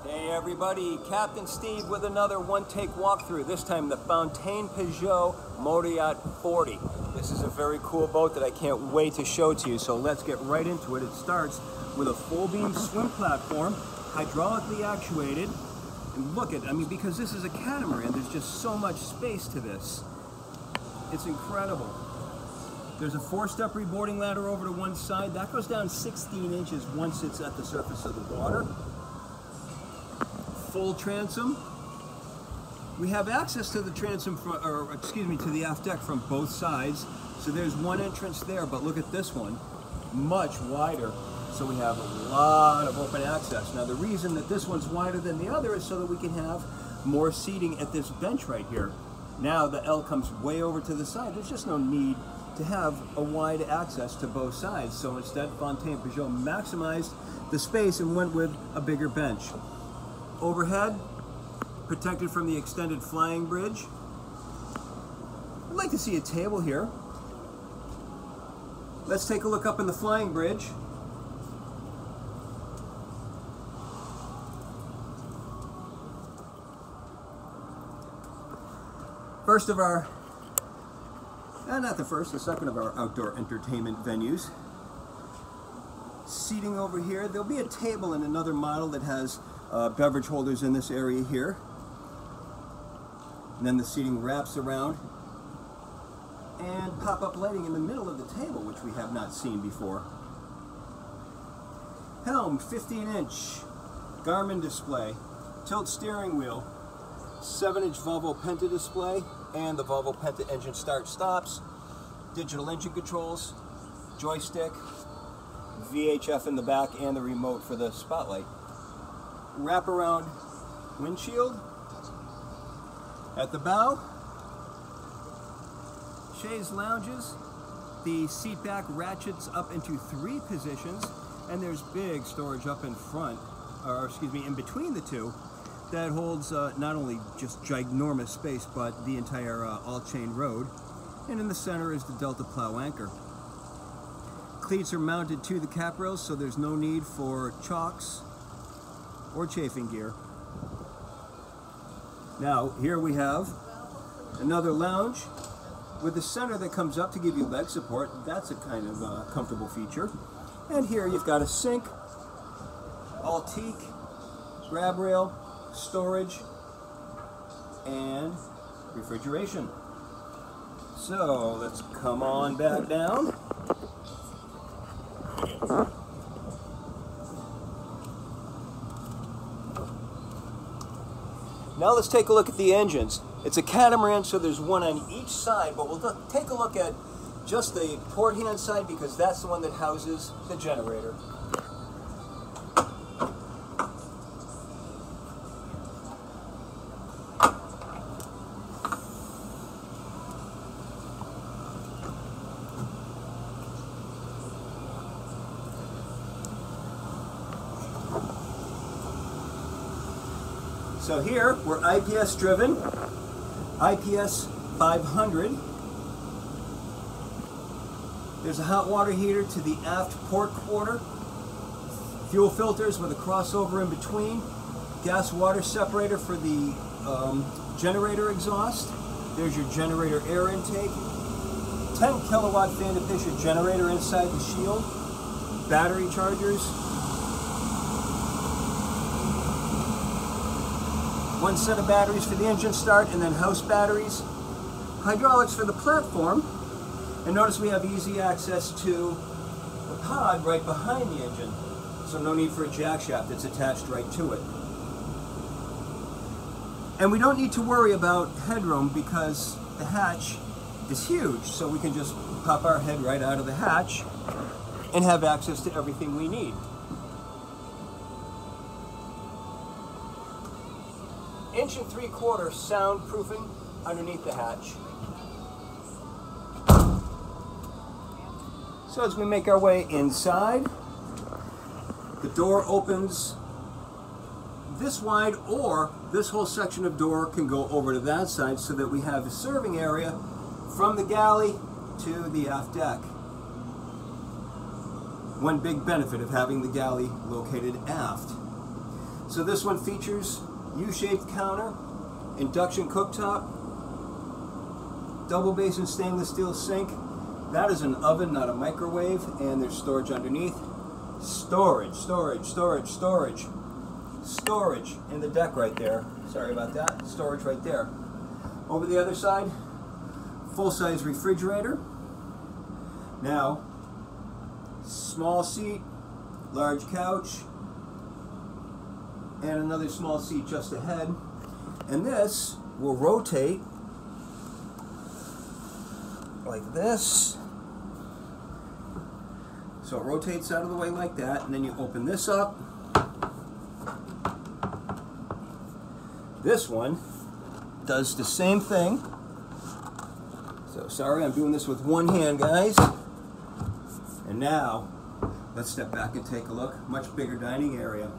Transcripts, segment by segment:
Hey everybody, Captain Steve with another one-take walkthrough, this time the Fountaine Pajot MY40. This is a very cool boat that I can't wait to show to you, so let's get right into it. It starts with a full-beam swim platform, hydraulically actuated, and look at, because this is a catamaran, there's just so much space to this. It's incredible. There's a 4-step reboarding ladder over to one side. That goes down 16 inches once it's at the surface of the water. Full transom. We have access to the transom, to the aft deck from both sides. So there's one entrance there, but look at this one, much wider. So we have a lot of open access. Now the reason that this one's wider than the other is so that we can have more seating at this bench right here. Now the L comes way over to the side. There's just no need to have a wide access to both sides. So instead, Fountaine Pajot maximized the space and went with a bigger bench. Overhead, protected from the extended flying bridge. I'd like to see a table here. Let's take a look up in the flying bridge. First of our, not the first, the second of our outdoor entertainment venues. Seating over here, there'll be a table in another model that has beverage holders in this area here. And then the seating wraps around and pop-up lighting in the middle of the table, which we have not seen before. Helm, 15-inch Garmin display, tilt steering wheel, 7-inch Volvo Penta display, and the Volvo Penta engine start-stops, digital engine controls, joystick, VHF in the back, and the remote for the spotlight. Wraparound windshield. At the bow, chaise lounges. The seat back ratchets up into 3 positions, and there's big storage up in front, in between the two, that holds not only just ginormous space, but the entire all-chain road. And in the center is the Delta plow anchor. Cleats are mounted to the cap rails, so there's no need for chocks or chafing gear. Now, here we have another lounge with the center that comes up to give you leg support. That's a kind of comfortable feature. And here you've got a sink, all teak, grab rail, storage, and refrigeration. So let's come on back down. Now let's take a look at the engines. It's a catamaran, so there's one on each side, but we'll take a look at just the port hand side because that's the one that houses the generator. So here, we're IPS driven, IPS 500. There's a hot water heater to the aft port quarter, fuel filters with a crossover in between, gas water separator for the generator exhaust. There's your generator air intake, 10 kilowatt fan to pitch your generator inside the shield, battery chargers, 1 set of batteries for the engine start, and then house batteries. Hydraulics for the platform. And notice we have easy access to the pod right behind the engine. So no need for a jack shaft, it's attached right to it. And we don't need to worry about headroom because the hatch is huge. So we can just pop our head right out of the hatch and have access to everything we need. Inch and 3/4 soundproofing underneath the hatch. So as we make our way inside, the door opens this wide, or this whole section of door can go over to that side so that we have a serving area from the galley to the aft deck. One big benefit of having the galley located aft. So this one features U-shaped counter, induction cooktop, double basin stainless steel sink. That is an oven, not a microwave, and there's storage underneath. Storage, storage, storage, storage. Storage in the deck right there. Sorry about that. Storage right there. Over the other side, full-size refrigerator. Now, small seat, large couch, and another small seat just ahead. And this will rotate like this. So it rotates out of the way like that, and then you open this up. This one does the same thing. So sorry, I'm doing this with one hand, guys. And now, let's step back and take a look. Much bigger dining area.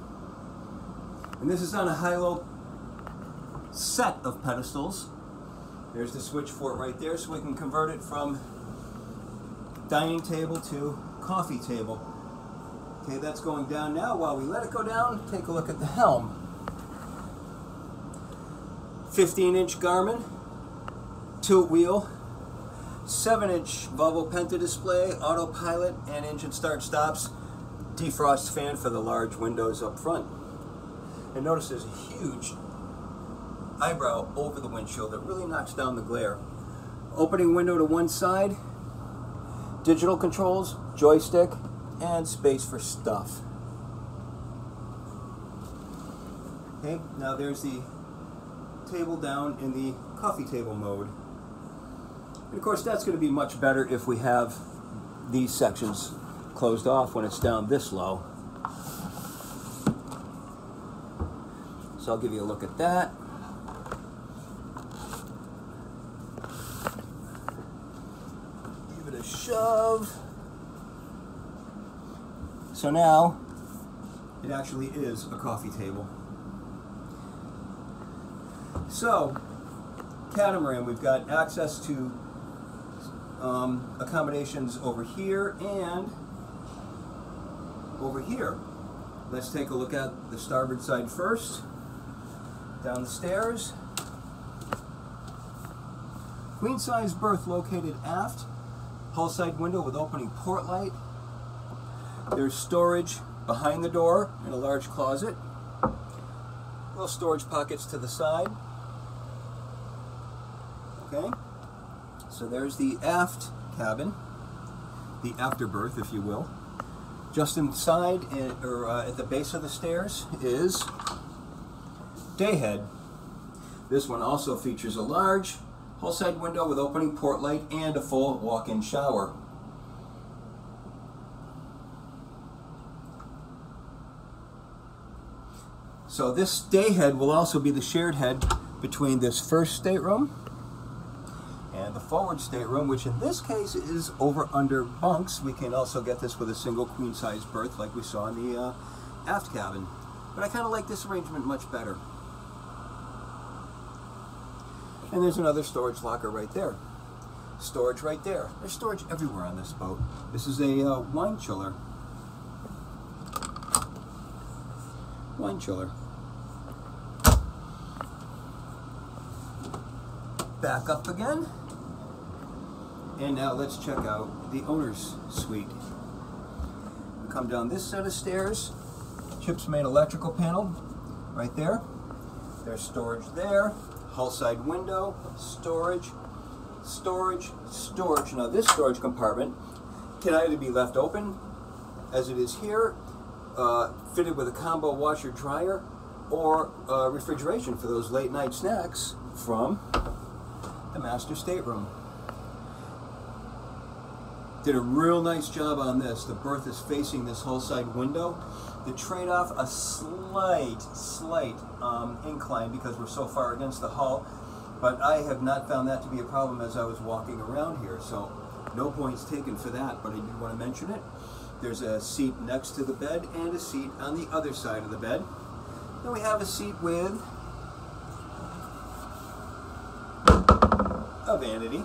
And this is on a high-low set of pedestals. There's the switch for it right there, so we can convert it from dining table to coffee table. Okay, that's going down now. While we let it go down, take a look at the Helm. 15-inch Garmin, tilt wheel, 7-inch Volvo Penta display, autopilot, and engine start stops, defrost fan for the large windows up front. And notice there's a huge eyebrow over the windshield that really knocks down the glare. Opening window to one side, digital controls, joystick, and space for stuff. Okay, now there's the table down in the coffee table mode. And of course that's going to be much better if we have these sections closed off when it's down this low. So I'll give you a look at that. Give it a shove. So now it actually is a coffee table. So, catamaran, we've got access to accommodations over here and over here. Let's take a look at the starboard side first. Down the stairs. Queen size berth located aft. Hull side window with opening port light. There's storage behind the door in a large closet. Little storage pockets to the side. Okay, so there's the aft cabin, the after berth, if you will. Just inside, at the base of the stairs, is dayhead. This one also features a large hull side window with opening port light and a full walk-in shower. So this dayhead will also be the shared head between this first stateroom and the forward stateroom, which in this case is over under bunks. We can also get this with a single queen size berth like we saw in the aft cabin. But I kind of like this arrangement much better. And there's another storage locker right there. Storage right there. There's storage everywhere on this boat. This is a wine chiller. Wine chiller. Back up again. And now let's check out the owner's suite. We come down this set of stairs. Chips made electrical panel right there. There's storage there. Hull side window, storage, storage, storage. Now this storage compartment can either be left open as it is here, fitted with a combo washer dryer, or refrigeration for those late night snacks from the master stateroom. Did a real nice job on this. The berth is facing this hull side window. The trade-off, a slight incline because we're so far against the hull, but I have not found that to be a problem as I was walking around here, so no points taken for that, but I did want to mention it. There's a seat next to the bed and a seat on the other side of the bed. Then we have a seat with a vanity.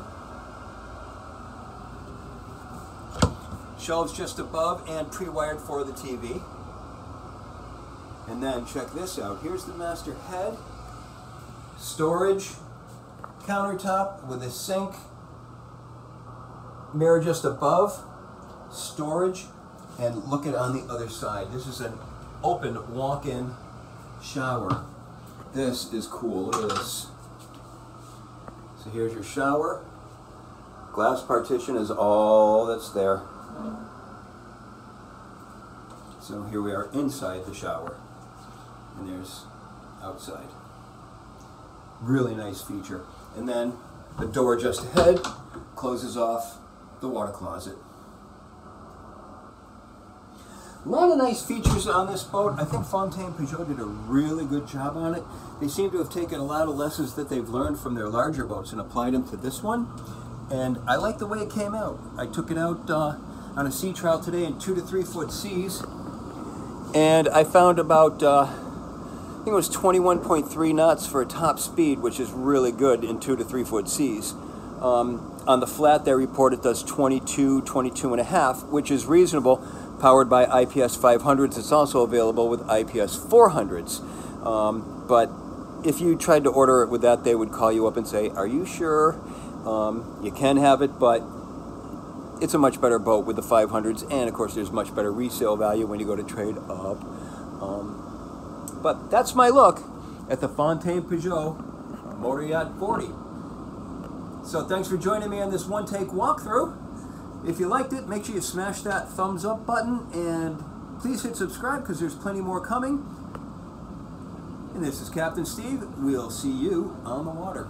Shelves just above and pre-wired for the TV. And then check this out. Here's the master head, storage, countertop with a sink, mirror just above, storage, and look at on the other side. This is an open walk-in shower. This is cool. Look at this. So here's your shower. Glass partition is all that's there. So here we are inside the shower. And there's outside. Really nice feature. And then the door just ahead closes off the water closet. A lot of nice features on this boat. I think Fountaine Pajot did a really good job on it. They seem to have taken a lot of lessons that they've learned from their larger boats and applied them to this one. And I like the way it came out. I took it out on a sea trial today in 2 to 3 foot seas. And I found about, I think it was 21.3 knots for a top speed, which is really good in 2 to 3 foot seas. On the flat, their report it does 22 and a half, which is reasonable, powered by IPS 500s. It's also available with IPS 400s. But if you tried to order it with that, they would call you up and say, are you sure? You can have it, but it's a much better boat with the 500s, and of course there's much better resale value when you go to trade up. But that's my look at the Fountaine Pajot Motor Yacht 40. So thanks for joining me on this one-take walkthrough. If you liked it, make sure you smash that thumbs up button, and please hit subscribe because there's plenty more coming. And this is Captain Steve. We'll see you on the water.